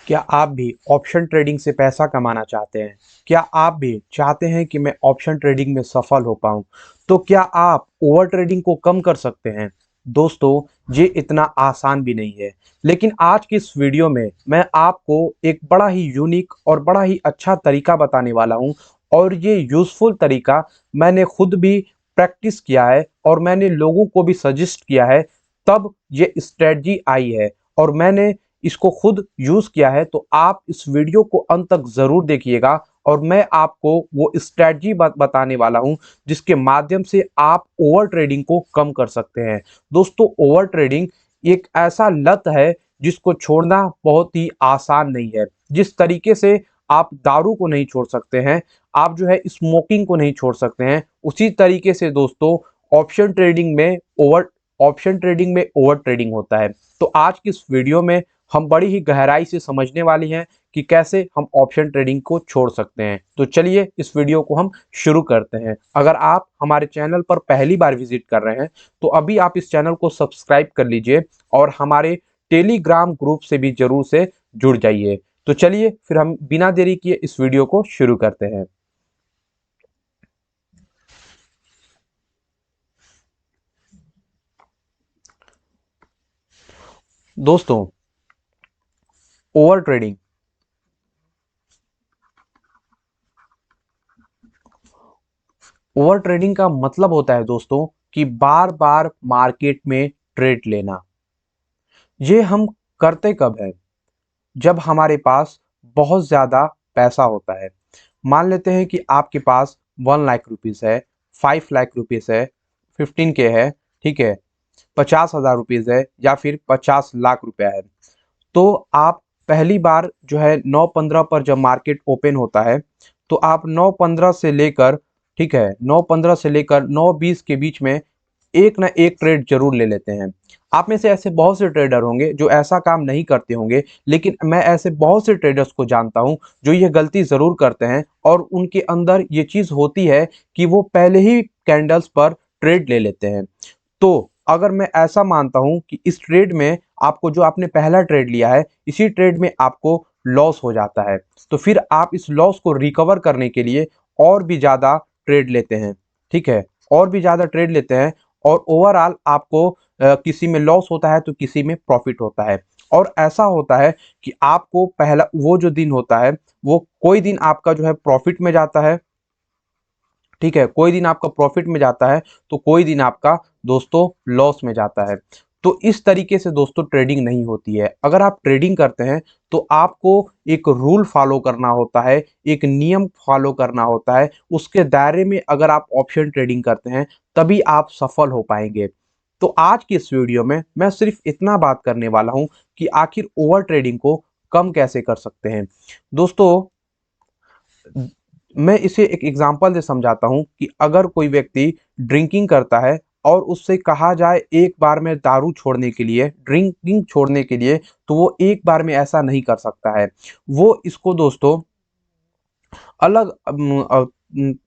क्या आप भी ऑप्शन ट्रेडिंग से पैसा कमाना चाहते हैं? क्या आप भी चाहते हैं कि मैं ऑप्शन ट्रेडिंग में सफल हो पाऊं? तो क्या आप ओवर ट्रेडिंग को कम कर सकते हैं? दोस्तों, ये इतना आसान भी नहीं है। लेकिन आज की इस वीडियो में मैं आपको एक बड़ा ही यूनिक और बड़ा ही अच्छा तरीका बताने वाला हूं। और ये यूज़फुल तरीका मैंने खुद भी प्रैक्टिस किया है और मैंने लोगों को भी सजेस्ट किया है, तब ये स्ट्रेटजी आई है। और मैंने इसको खुद यूज किया है। तो आप इस वीडियो को अंत तक जरूर देखिएगा और मैं आपको वो स्ट्रेटजी बताने वाला हूं जिसके माध्यम से आप ओवर ट्रेडिंग को कम कर सकते हैं। दोस्तों, ओवर ट्रेडिंग एक ऐसा लत है जिसको छोड़ना बहुत ही आसान नहीं है। जिस तरीके से आप दारू को नहीं छोड़ सकते हैं, आप जो है स्मोकिंग को नहीं छोड़ सकते हैं, उसी तरीके से दोस्तों ऑप्शन ट्रेडिंग में ओवर ऑप्शन ट्रेडिंग में ओवर ट्रेडिंग होता है। तो आज की इस वीडियो में हम बड़ी ही गहराई से समझने वाली हैं कि कैसे हम ऑप्शन ट्रेडिंग को छोड़ सकते हैं। तो चलिए इस वीडियो को हम शुरू करते हैं। अगर आप हमारे चैनल पर पहली बार विजिट कर रहे हैं तो अभी आप इस चैनल को सब्सक्राइब कर लीजिए और हमारे टेलीग्राम ग्रुप से भी जरूर से जुड़ जाइए। तो चलिए फिर हम बिना देरी किए इस वीडियो को शुरू करते हैं। दोस्तों, ओवर ट्रेडिंग ओवर ट्रेडिंग का मतलब होता है दोस्तों कि बार बार मार्केट में ट्रेड लेना। ये हम करते कब है? जब हमारे पास बहुत ज़्यादा पैसा होता है। मान लेते हैं कि आपके पास 1 लाख रुपीज़ है, 5 लाख रुपीज़ है, 15K है, ठीक है, 50,000 रुपीज़ है या फिर 50 लाख रुपया है। तो आप पहली बार जो है 9-15 पर जब मार्केट ओपन होता है तो आप 9-15 से लेकर, ठीक है, 9-15 से लेकर 9-20 के बीच में एक ना एक ट्रेड जरूर ले लेते हैं। आप में से ऐसे बहुत से ट्रेडर होंगे जो ऐसा काम नहीं करते होंगे, लेकिन मैं ऐसे बहुत से ट्रेडर्स को जानता हूं जो ये गलती जरूर करते हैं और उनके अंदर ये चीज होती है कि वो पहले ही कैंडल्स पर ट्रेड ले लेते हैं। तो अगर मैं ऐसा मानता हूं कि इस ट्रेड में आपको, जो आपने पहला ट्रेड लिया है, इसी ट्रेड में आपको लॉस हो जाता है, तो फिर आप इस लॉस को रिकवर करने के लिए और भी ज़्यादा ट्रेड लेते हैं, ठीक है, और भी ज़्यादा ट्रेड लेते हैं। और ओवरऑल आपको किसी में लॉस होता है तो किसी में प्रॉफिट होता है। और ऐसा होता है कि आपको पहला वो जो दिन होता है, वो कोई दिन आपका जो है प्रॉफिट में जाता है, ठीक है, कोई दिन आपका प्रॉफिट में जाता है तो कोई दिन आपका दोस्तों लॉस में जाता है। तो इस तरीके से दोस्तों ट्रेडिंग नहीं होती है। अगर आप ट्रेडिंग करते हैं तो आपको एक रूल फॉलो करना होता है, एक नियम फॉलो करना होता है। उसके दायरे में अगर आप ऑप्शन ट्रेडिंग करते हैं तभी आप सफल हो पाएंगे। तो आज की इस वीडियो में मैं सिर्फ इतना बात करने वाला हूं कि आखिर ओवर ट्रेडिंग को कम कैसे कर सकते हैं। दोस्तों, मैं इसे एक एग्जांपल से समझाता हूं कि अगर कोई व्यक्ति ड्रिंकिंग करता है और उससे कहा जाए एक बार में दारू छोड़ने के लिए, ड्रिंकिंग छोड़ने के लिए, तो वो एक बार में ऐसा नहीं कर सकता है। वो इसको दोस्तों अलग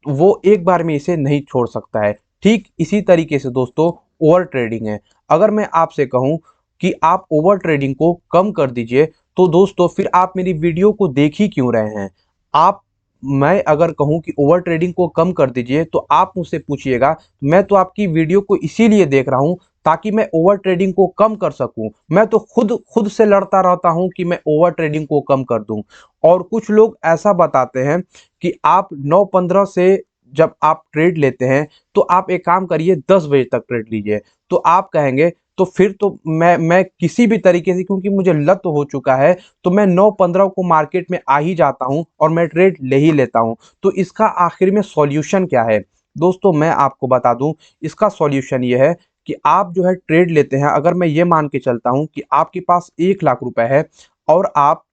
वो एक बार में इसे नहीं छोड़ सकता है। ठीक इसी तरीके से दोस्तों ओवर ट्रेडिंग है। अगर मैं आपसे कहूं कि आप ओवर ट्रेडिंग को कम कर दीजिए, तो दोस्तों फिर आप मेरी वीडियो को देख ही क्यों रहे हैं? आप मैं अगर कहूं कि ओवर ट्रेडिंग को कम कर दीजिए तो आप मुझसे पूछिएगा, मैं तो आपकी वीडियो को इसीलिए देख रहा हूं ताकि मैं ओवर ट्रेडिंग को कम कर सकूं। मैं तो खुद खुद से लड़ता रहता हूं कि मैं ओवर ट्रेडिंग को कम कर दूं। और कुछ लोग ऐसा बताते हैं कि आप 9-15 से जब आप ट्रेड लेते हैं तो आप एक काम करिए, 10 बजे तक ट्रेड लीजिए। तो आप कहेंगे तो फिर तो मैं किसी भी तरीके से, क्योंकि मुझे लत हो चुका है, तो मैं 9-15 को मार्केट में आ ही जाता हूं और मैं ट्रेड ले ही लेता हूं। तो इसका आखिर में सॉल्यूशन क्या है? दोस्तों, मैं आपको बता दूं, इसका सॉल्यूशन ये है कि आप जो है ट्रेड लेते हैं। अगर मैं ये मान के चलता हूं कि आपके पास 1 लाख रुपए है और आप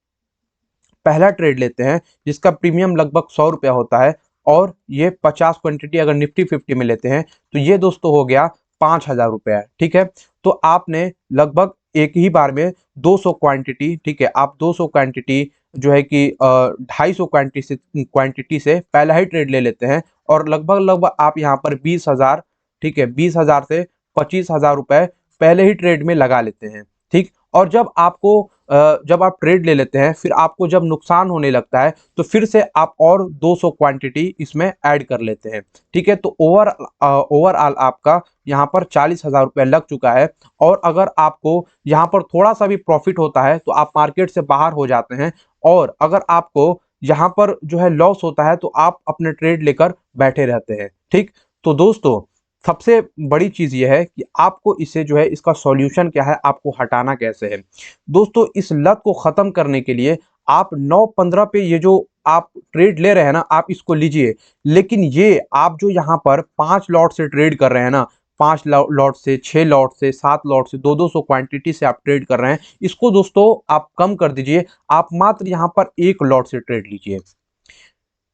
पहला ट्रेड लेते हैं जिसका प्रीमियम लगभग 100 रुपया होता है, और ये 50 क्वांटिटी अगर निफ्टी 50 में लेते हैं तो ये दोस्तों हो गया 5,000 रुपया, ठीक है। तो आपने लगभग एक ही बार में 200 क्वांटिटी, ठीक है, आप 200 क्वांटिटी जो है कि 250 क्वांटिटी से पहला ही ट्रेड ले लेते हैं और लगभग लगभग आप यहाँ पर 20,000, ठीक है, 20,000 से 25,000 रुपए पहले ही ट्रेड में लगा लेते हैं, ठीक। और जब आपको जब आप ट्रेड ले लेते हैं, फिर आपको जब नुकसान होने लगता है तो फिर से आप और 200 क्वांटिटी इसमें ऐड कर लेते हैं। ठीक है, तो ओवरऑल आपका यहाँ पर 40,000 रुपये लग चुका है। और अगर आपको यहाँ पर थोड़ा सा भी प्रॉफिट होता है तो आप मार्केट से बाहर हो जाते हैं, और अगर आपको यहाँ पर जो है लॉस होता है तो आप अपने ट्रेड लेकर बैठे रहते हैं। ठीक, तो दोस्तों सबसे बड़ी चीज यह है कि आपको इसे जो है इसका सॉल्यूशन क्या है, आपको हटाना कैसे है। दोस्तों इस लत को खत्म करने के लिए आप 9-15 पे ये जो आप ट्रेड ले रहे हैं ना, आप इसको लीजिए। लेकिन ये आप जो यहाँ पर 5 लॉट से ट्रेड कर रहे हैं ना, 5 लॉट से, 6 लॉट से, 7 लॉट से, 200 क्वांटिटी से आप ट्रेड कर रहे हैं, इसको दोस्तों आप कम कर दीजिए। आप मात्र यहाँ पर 1 लॉट से ट्रेड लीजिए।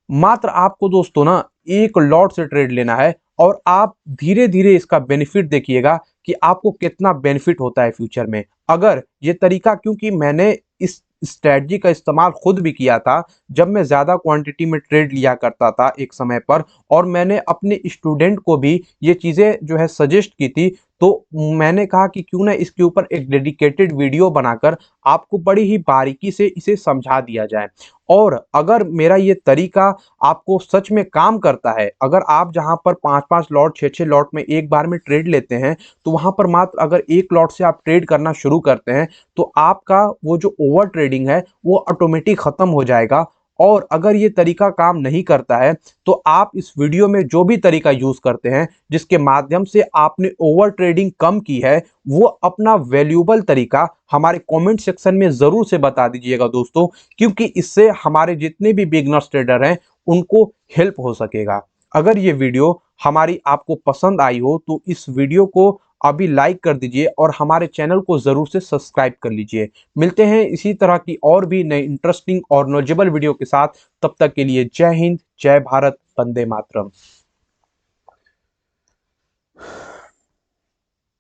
मात्र आपको दोस्तों ना 1 लॉट से ट्रेड लेना है, और आप धीरे धीरे इसका बेनिफिट देखिएगा कि आपको कितना बेनिफिट होता है फ्यूचर में। अगर ये तरीका, क्योंकि मैंने इस स्ट्रेटजी का इस्तेमाल खुद भी किया था जब मैं ज़्यादा क्वांटिटी में ट्रेड लिया करता था एक समय पर, और मैंने अपने स्टूडेंट को भी ये चीज़ें जो है सजेस्ट की थी। तो मैंने कहा कि क्यों ना इसके ऊपर एक डेडिकेटेड वीडियो बनाकर आपको बड़ी ही बारीकी से इसे समझा दिया जाए। और अगर मेरा ये तरीका आपको सच में काम करता है, अगर आप जहां पर 5-5 लॉट, 6-6 लॉट में एक बार में ट्रेड लेते हैं, तो वहां पर मात्र अगर 1 लॉट से आप ट्रेड करना शुरू करते हैं तो आपका वो जो ओवर ट्रेडिंग है वो ऑटोमेटिक खत्म हो जाएगा। और अगर ये तरीका काम नहीं करता है तो आप इस वीडियो में जो भी तरीका यूज करते हैं जिसके माध्यम से आपने ओवर ट्रेडिंग कम की है, वो अपना वैल्यूएबल तरीका हमारे कमेंट सेक्शन में जरूर से बता दीजिएगा दोस्तों, क्योंकि इससे हमारे जितने भी बिगनर्स ट्रेडर हैं उनको हेल्प हो सकेगा। अगर ये वीडियो हमारी आपको पसंद आई हो तो इस वीडियो को अभी लाइक कर दीजिए और हमारे चैनल को जरूर से सब्सक्राइब कर लीजिए। मिलते हैं इसी तरह की और भी नई इंटरेस्टिंग और नॉलेजेबल वीडियो के साथ। तब तक के लिए जय हिंद, जय भारत, वंदे मातरम।